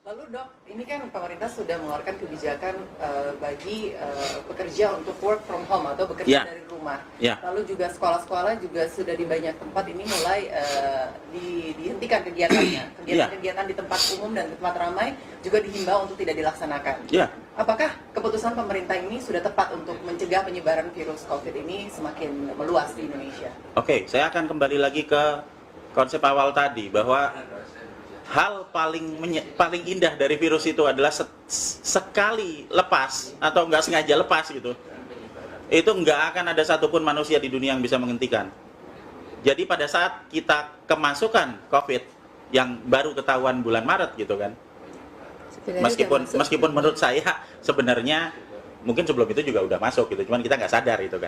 Lalu dok, ini kan pemerintah sudah mengeluarkan kebijakan bagi pekerja untuk work from home atau bekerja dari rumah. Lalu juga sekolah-sekolah juga sudah di banyak tempat ini mulai dihentikan kegiatannya. Kegiatan-kegiatan di tempat umum dan di tempat ramai juga dihimbau untuk tidak dilaksanakan. Apakah keputusan pemerintah ini sudah tepat untuk mencegah penyebaran virus COVID ini semakin meluas di Indonesia? Oke, saya akan kembali lagi ke konsep awal tadi bahwa hal paling indah dari virus itu adalah sekali lepas atau nggak sengaja lepas gitu, itu nggak akan ada satupun manusia di dunia yang bisa menghentikan. Jadi pada saat kita kemasukan COVID yang baru ketahuan bulan Maret gitu kan, meskipun menurut saya sebenarnya mungkin sebelum itu juga udah masuk gitu, cuman kita nggak sadar gitu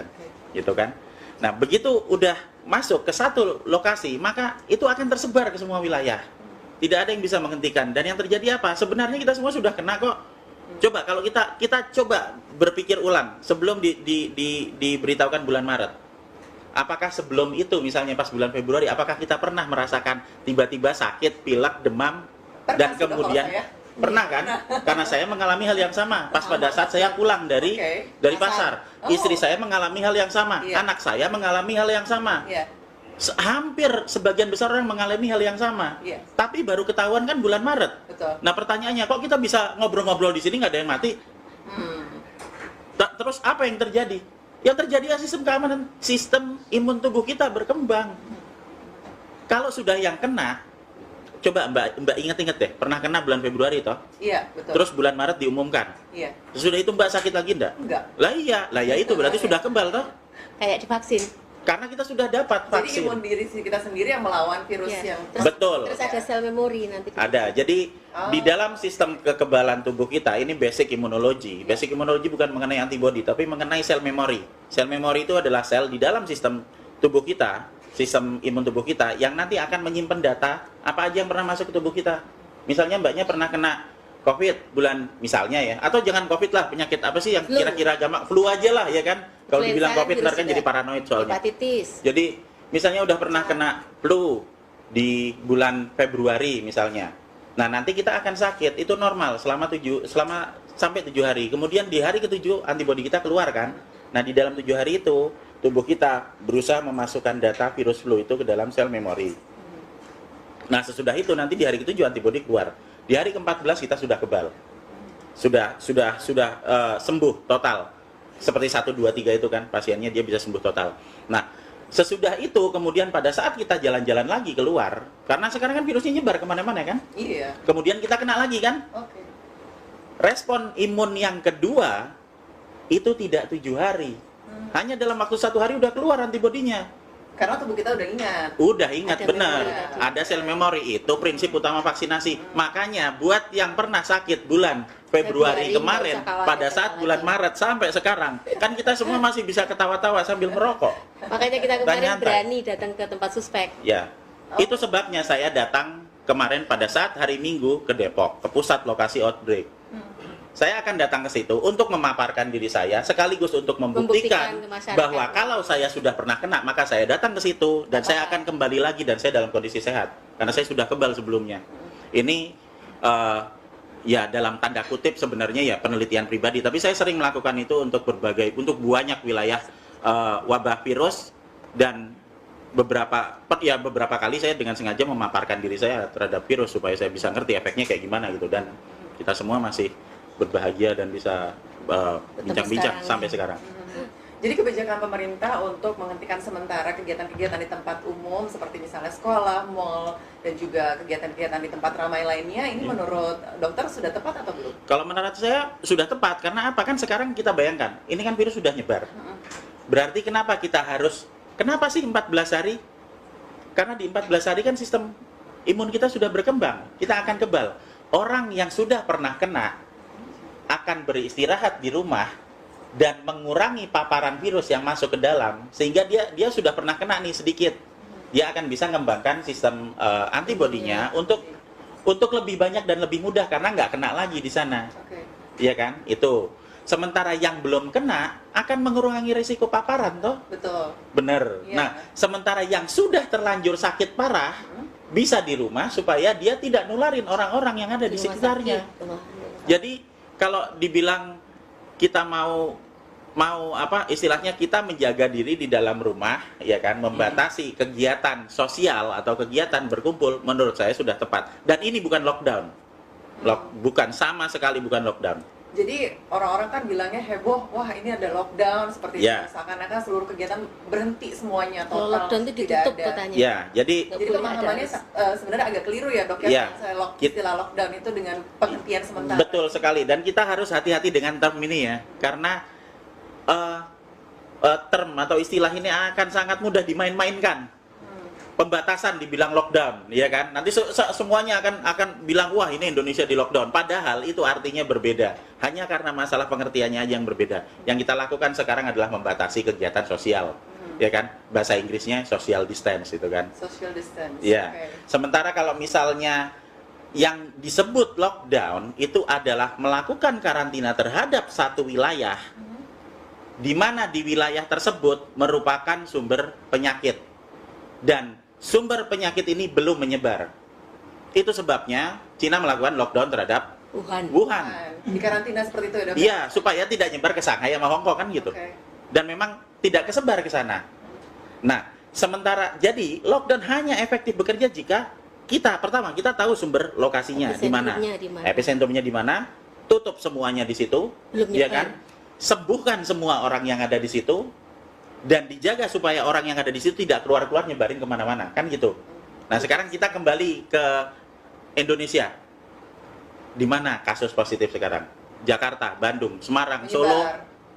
kan. Nah begitu udah masuk ke satu lokasi, maka itu akan tersebar ke semua wilayah. Tidak ada yang bisa menghentikan. Dan yang terjadi apa? Sebenarnya kita semua sudah kena kok. Coba kalau kita coba berpikir ulang sebelum diberitahukan bulan Maret. Apakah sebelum itu misalnya pas bulan Februari, apakah kita pernah merasakan tiba-tiba sakit, pilek, demam, dan kemudian pernah kan? Karena saya mengalami hal yang sama. Pas pada saat saya pulang dari pasar, istri saya mengalami hal yang sama, anak saya mengalami hal yang sama. Hampir sebagian besar orang mengalami hal yang sama, tapi baru ketahuan kan bulan Maret. Nah pertanyaannya, kok kita bisa ngobrol-ngobrol di sini nggak ada yang mati? Terus apa yang terjadi? Yang terjadi ya sistem keamanan, sistem imun tubuh kita berkembang. Kalau sudah yang kena, coba Mbak ingat-ingat deh, pernah kena bulan Februari toh? Iya, betul. Terus bulan Maret diumumkan. Iya. Sesudah itu Mbak sakit lagi enggak? Enggak. Lah iya itu berarti sudah kebal toh? Kayak divaksin. Karena kita sudah dapat vaksin. Jadi imun diri kita sendiri yang melawan virus yang... Betul. Terus ada sel memori nanti. Ada. Jadi di dalam sistem kekebalan tubuh kita ini basic imunologi. Basic imunologi bukan mengenai antibody, tapi mengenai sel memori. Sel memori itu adalah sel di dalam sistem tubuh kita, sistem imun tubuh kita yang nanti akan menyimpan data apa aja yang pernah masuk ke tubuh kita. Misalnya mbaknya pernah kena COVID bulan misalnya ya, atau jangan COVID lah, penyakit apa sih yang kira-kira gampang, flu aja lah ya kan. Kalau dibilang COVID ntar kan jadi paranoid soalnya. Hepatitis. Jadi misalnya udah pernah kena flu di bulan Februari misalnya. Nah nanti kita akan sakit, itu normal selama sampai 7 hari. Kemudian di hari ke-7 antibodi kita keluar kan. Nah di dalam 7 hari itu tubuh kita berusaha memasukkan data virus flu itu ke dalam sel memori. Nah sesudah itu nanti di hari ke-7 antibodi keluar. Di hari ke-14 kita sudah kebal. Sudah sembuh total. Seperti 1, 2, 3 itu kan pasiennya dia bisa sembuh total. Nah, sesudah itu kemudian pada saat kita jalan-jalan lagi keluar, karena sekarang kan virusnya nyebar kemana-mana kan? Iya. Kemudian kita kena lagi kan? Oke. Respon imun yang kedua itu tidak 7 hari. Hanya dalam waktu 1 hari udah keluar antibodinya. Karena tubuh kita udah ingat. Udah ingat, benar. Ada sel memori, itu prinsip utama vaksinasi. Makanya buat yang pernah sakit bulan Februari kemarin, pada saat bulan Maret sampai sekarang, kan kita semua masih bisa ketawa-tawa sambil merokok. Makanya kita kemarin berani datang ke tempat suspek. Ya, itu sebabnya saya datang kemarin pada saat hari Minggu ke Depok, ke pusat lokasi outbreak. Saya akan datang ke situ untuk memaparkan diri saya, sekaligus untuk membuktikan bahwa kalau saya sudah pernah kena, maka saya datang ke situ dan saya akan kembali lagi dan saya dalam kondisi sehat. Karena saya sudah kebal sebelumnya. Ini ya dalam tanda kutip sebenarnya ya penelitian pribadi, tapi saya sering melakukan itu untuk banyak wilayah wabah virus, dan beberapa kali saya dengan sengaja memaparkan diri saya terhadap virus supaya saya bisa ngerti efeknya kayak gimana gitu, dan kita semua masih berbahagia dan bisa bincang-bincang sampai sekarang. Jadi kebijakan pemerintah untuk menghentikan sementara kegiatan-kegiatan di tempat umum seperti misalnya sekolah, mal, dan juga kegiatan-kegiatan di tempat ramai lainnya, ini menurut dokter sudah tepat atau belum? Kalau menurut saya sudah tepat, karena apa? Kan sekarang kita bayangkan, ini kan virus sudah nyebar. Berarti kenapa sih 14 hari? Karena di 14 hari kan sistem imun kita sudah berkembang, kita akan kebal. Orang yang sudah pernah kena akan beristirahat di rumah dan mengurangi paparan virus yang masuk ke dalam, sehingga dia sudah pernah kena nih sedikit, dia akan bisa mengembangkan sistem antibodinya untuk lebih banyak dan lebih mudah karena nggak kena lagi di sana. Iya kan? Itu. Sementara yang belum kena akan mengurangi risiko paparan toh? Betul. Bener. Nah, sementara yang sudah terlanjur sakit parah bisa di rumah supaya dia tidak nularin orang-orang yang ada di sekitarnya. Jadi kalau dibilang kita mau istilahnya kita menjaga diri di dalam rumah, ya kan, membatasi kegiatan sosial atau kegiatan berkumpul, menurut saya sudah tepat. Dan ini bukan lockdown, bukan, sama sekali bukan lockdown. Jadi orang-orang kan bilangnya heboh, wah ini ada lockdown seperti itu, seakan-akan seluruh kegiatan berhenti semuanya, total. Lockdown itu ditutup katanya. Ya, jadi pemahamannya sebenarnya agak keliru ya dok ya, istilah lockdown itu dengan penghentian sementara. Betul sekali, dan kita harus hati-hati dengan term ini ya, karena term atau istilah ini akan sangat mudah dimain-mainkan. Pembatasan dibilang lockdown, ya kan? Nanti semuanya akan bilang wah ini Indonesia di lockdown. Padahal itu artinya berbeda. Hanya karena masalah pengertiannya aja yang berbeda. Yang kita lakukan sekarang adalah membatasi kegiatan sosial, ya kan? Bahasa Inggrisnya social distance itu kan? Social distance. Ya. Okay. Sementara kalau misalnya yang disebut lockdown itu adalah melakukan karantina terhadap satu wilayah, di mana di wilayah tersebut merupakan sumber penyakit dan sumber penyakit ini belum menyebar. Itu sebabnya Cina melakukan lockdown terhadap Wuhan. Di karantina seperti itu ya dok? Iya, supaya tidak nyebar ke Shanghai sama Hong Kong kan gitu. Okay. Dan memang tidak kesebar ke sana. Nah, sementara jadi lockdown hanya efektif bekerja jika kita tahu sumber lokasinya di mana. Epicentrumnya di mana? Tutup semuanya di situ, ya kan? Sembuhkan semua orang yang ada di situ. Dan dijaga supaya orang yang ada di situ tidak keluar-keluar nyebarin kemana-mana, kan gitu. Nah sekarang kita kembali ke Indonesia. Di mana kasus positif sekarang? Jakarta, Bandung, Semarang, Solo,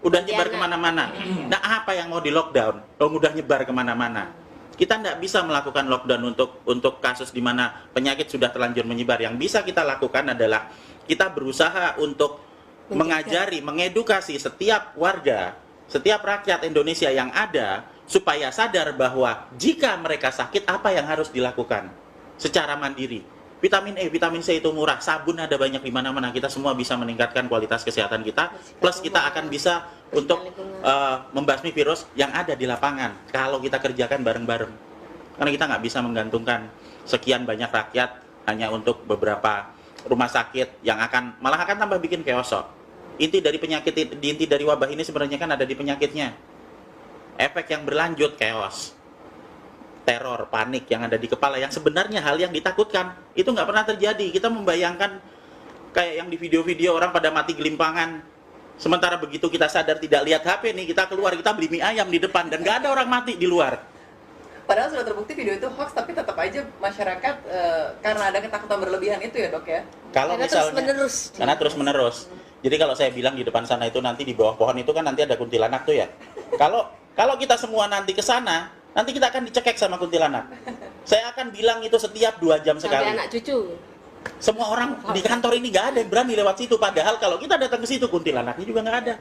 udah nyebar kemana-mana. Nah apa yang mau di lockdown? Udah nyebar kemana-mana. Kita tidak bisa melakukan lockdown untuk kasus di mana penyakit sudah terlanjur menyebar. Yang bisa kita lakukan adalah kita berusaha untuk mengajari, mengedukasi setiap warga, setiap rakyat Indonesia yang ada supaya sadar bahwa jika mereka sakit apa yang harus dilakukan secara mandiri. Vitamin E, vitamin C itu murah, sabun ada banyak di mana-mana. Kita semua bisa meningkatkan kualitas kesehatan kita, plus kita akan bisa untuk membasmi virus yang ada di lapangan kalau kita kerjakan bareng-bareng. Karena kita nggak bisa menggantungkan sekian banyak rakyat hanya untuk beberapa rumah sakit yang malah akan tambah bikin chaos. Inti dari penyakit, inti dari wabah ini sebenarnya kan ada di penyakitnya. Efek yang berlanjut, chaos, teror, panik yang ada di kepala, yang sebenarnya hal yang ditakutkan itu nggak pernah terjadi. Kita membayangkan kayak yang di video-video orang pada mati gelimpangan. Sementara begitu kita sadar tidak lihat HP nih, kita keluar, kita beli mie ayam di depan dan nggak ada orang mati di luar. Padahal sudah terbukti video itu hoax, tapi tetap aja masyarakat karena ada ketakutan berlebihan itu ya dok ya. Kalau misalnya karena terus menerus. Jadi kalau saya bilang di depan sana itu nanti di bawah pohon itu kan nanti ada kuntilanak tuh ya. Kalau kita semua nanti ke sana, nanti kita akan dicekek sama kuntilanak. Saya akan bilang itu setiap 2 jam sekali. Sampai anak cucu. Semua orang di kantor ini nggak ada yang berani lewat situ. Padahal kalau kita datang ke situ kuntilanaknya juga nggak ada.